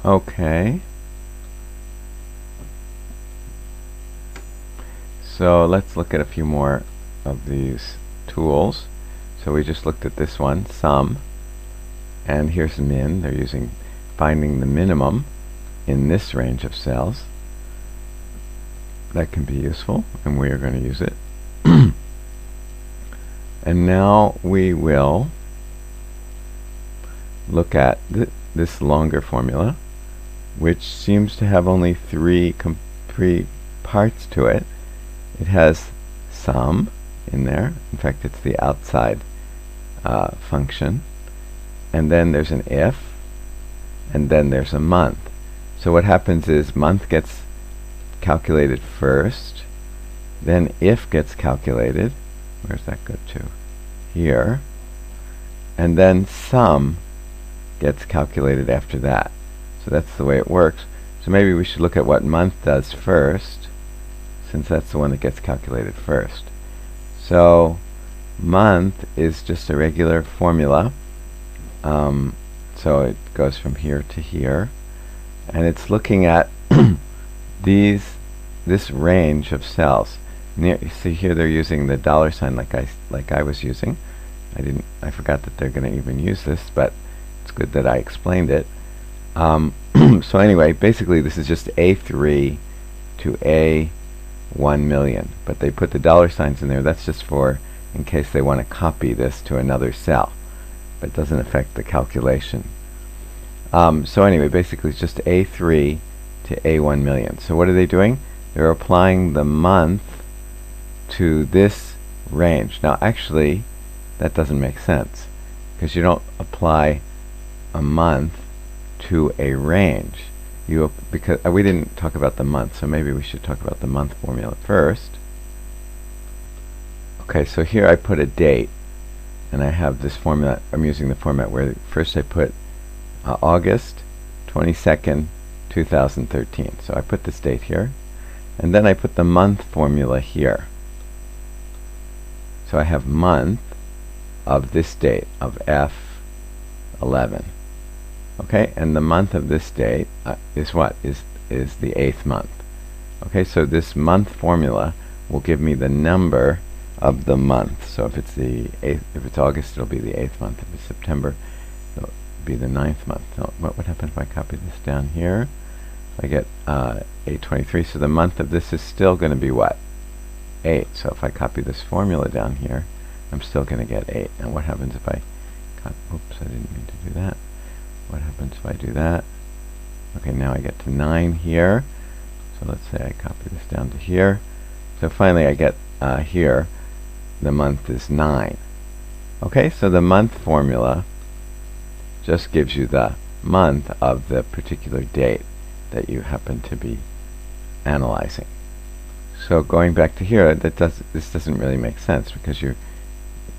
Okay. So let's look at a few more of these tools. So we just looked at this one, sum, and here's min. They're using finding the minimum in this range of cells. That can be useful, and we are going to use it. And now we will look at this longer formula, which seems to have only three parts to it. It has sum in there. In fact, it's the outside function. And then there's an if, and then there's a month. So what happens is month gets calculated first, then if gets calculated. Where's that go to? Here. And then sum gets calculated after that. So that's the way it works. So maybe we should look at what month does first, since that's the one that gets calculated first. So month is just a regular formula. So it goes from here to here, and it's looking at this range of cells. You see here they're using the $sign like I was using. I forgot that they're going to even use this, but it's good that I explained it. So anyway, basically this is just A3 to A1 million, but they put the $signs in there. That's just for in case they want to copy this to another cell, but it doesn't affect the calculation. So anyway, basically it's just A3 to A1 million. So what are they doing? They're applying the month to this range. Now actually that doesn't make sense, because you don't apply a month to a range. Because we didn't talk about the month, so maybe we should talk about the month formula first. Okay, so here I put a date, and I have this formula. I'm using the format where first I put August 22nd, 2013. So I put this date here, and then I put the month formula here. So I have month of this date of F11. Okay, and the month of this date is what? Is the 8th month. Okay, so this month formula will give me the number of the month. So if it's the 8th, if it's August, it'll be the 8th month. If it's September, it'll be the 9th month. So what would happen if I copy this down here? I get 823. So the month of this is still going to be what? 8. So if I copy this formula down here, I'm still going to get 8. And what happens if I oops, I didn't mean to do that. What happens if I do that? Okay, now I get to 9 here. So let's say I copy this down to here. So finally I get here, the month is 9. Okay, so the month formula just gives you the month of the particular date that you happen to be analyzing. So going back to here, this doesn't really make sense, because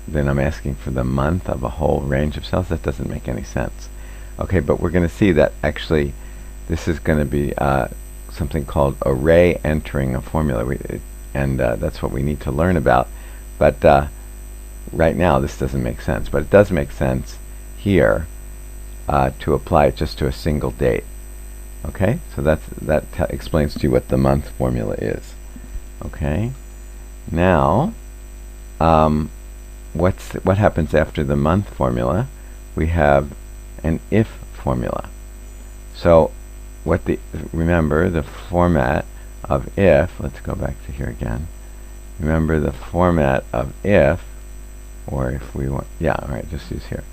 then I'm asking for the month of a whole range of cells. That doesn't make any sense. Okay, but we're going to see that actually this is going to be something called array entering a formula, and that's what we need to learn about. But right now this doesn't make sense, but it does make sense here to apply it just to a single date. Okay, so that explains to you what the month formula is. Okay, now what happens after the month formula? We have an if formula. So remember the format of if, let's go back to here again. Remember the format of if, or if we want, yeah, alright, just use here.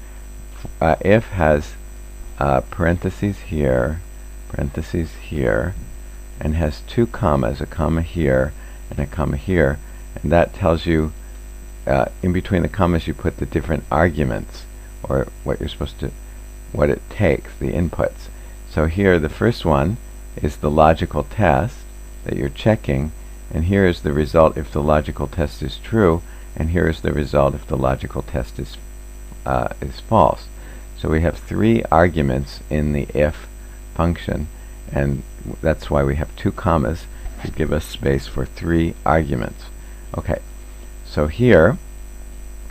If has parentheses here, and has two commas, a comma here and a comma here, and that tells you in between the commas you put the different arguments, or what you're supposed to, what it takes, the inputs. So here the first one is the logical test that you're checking, and here is the result if the logical test is true, and here is the result if the logical test is false. So we have 3 arguments in the if function, and that's why we have 2 commas to give us space for 3 arguments. Okay, so here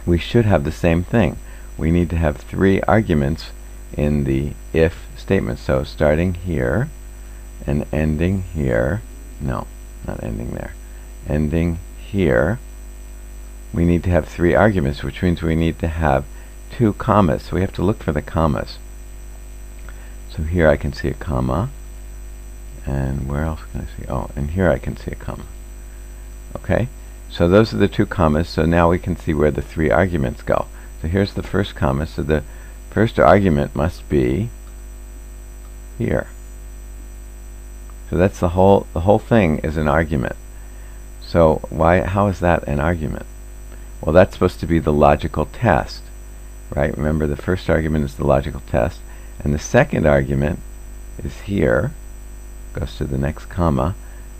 we should have the same thing. We need to have 3 arguments in the if statement. So starting here and ending here, no, not ending there, ending here, we need to have 3 arguments, which means we need to have 2 commas. So we have to look for the commas. So here I can see a comma, and where else can I see? Oh, and here I can see a comma. Okay, so those are the 2 commas. So now we can see where the 3 arguments go. So here's the first comma. So the first argument must be here. So that's the whole thing is an argument. So how is that an argument? Well, that's supposed to be the logical test, right? Remember, the first argument is the logical test, and the second argument is here, goes to the next comma.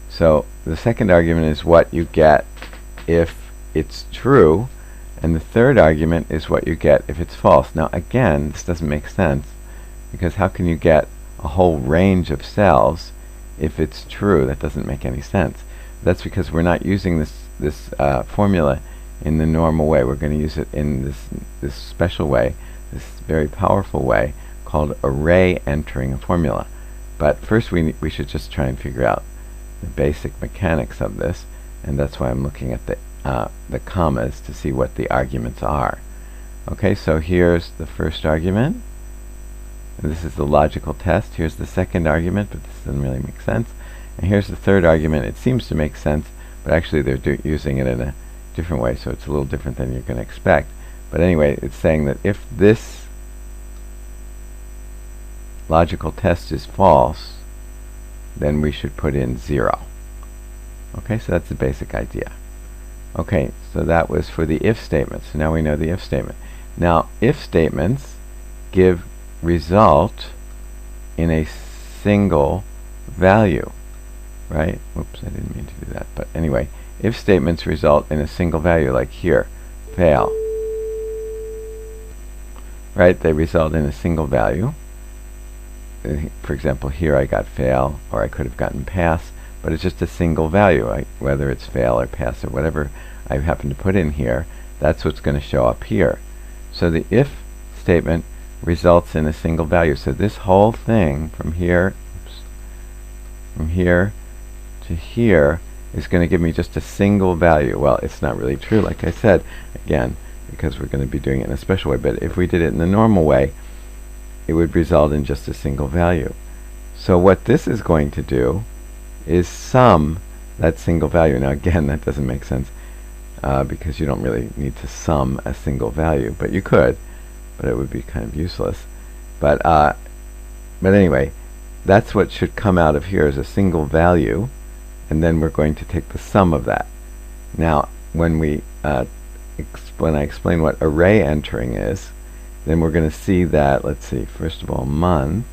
So the second argument is what you get if it's true, and the third argument is what you get if it's false. Now again, this doesn't make sense, because how can you get a whole range of cells if it's true? That doesn't make any sense. That's because we're not using this formula in the normal way. We're going to use it in this special way, this very powerful way called array entering a formula. But first we should just try and figure out the basic mechanics of this, and that's why I'm looking at the commas to see what the arguments are. Okay, so here's the first argument, and this is the logical test. Here's the second argument, but this doesn't really make sense. And here's the third argument. It seems to make sense, but actually they're using it in a different way, so it's a little different than you're going to expect. But anyway, it's saying that if this logical test is false, then we should put in 0. Okay, so that's the basic idea. Okay, so that was for the if statement. So now we know the if statement. Now, if statements give result in a single value, right? Oops, I didn't mean to do that. But anyway, if statements result in a single value, like here, fail, right? They result in a single value. For example, here I got fail, or I could have gotten pass, but it's just a single value. Whether it's fail or pass or whatever I happen to put in here, that's what's going to show up here. So the if statement results in a single value. So this whole thing from here, from here to here is going to give me just a single value. Well, it's not really true, like I said, again, because we're going to be doing it in a special way. But if we did it in the normal way, it would result in just a single value. So what this is going to do is sum that single value. Now again, that doesn't make sense because you don't really need to sum a single value, but you could, but it would be kind of useless. But anyway, that's what should come out of here, is a single value, and then we're going to take the sum of that. Now when I explain what array entering is, then we're going to see that, let's see, first of all, month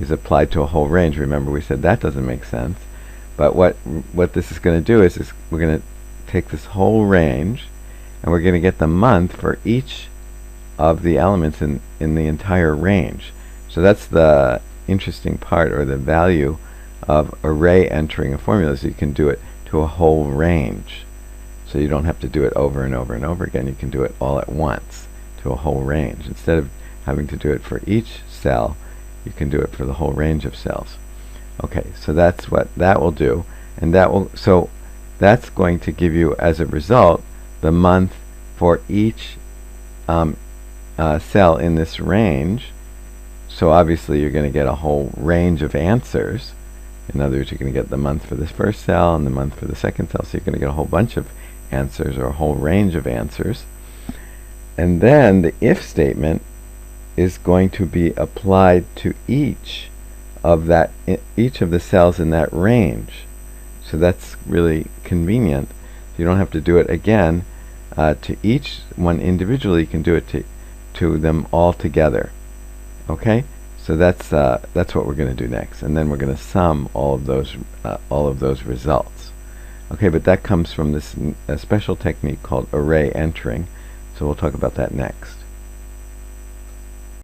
is applied to a whole range. Remember, we said that doesn't make sense. But what this is going to do is we're going to take this whole range, and we're going to get the month for each of the elements in the entire range. So that's the interesting part, or the value of array entering a formula, so you can do it to a whole range. So you don't have to do it over and over and over again. You can do it all at once to a whole range. Instead of having to do it for each cell, you can do it for the whole range of cells. Okay, so that's what that will do, and so that's going to give you, as a result, the month for each cell in this range. So obviously you're going to get a whole range of answers. In other words, you're going to get the month for the first cell and the month for the second cell, so you're going to get a whole bunch of answers, or a whole range of answers. And then the if statement is going to be applied to each of the cells in that range. So that's really convenient. You don't have to do it again to each one individually. You can do it to them all together. Okay, so that's what we're going to do next, and then we're going to sum all of those results. Okay, but that comes from this special technique called array entering. So we'll talk about that next.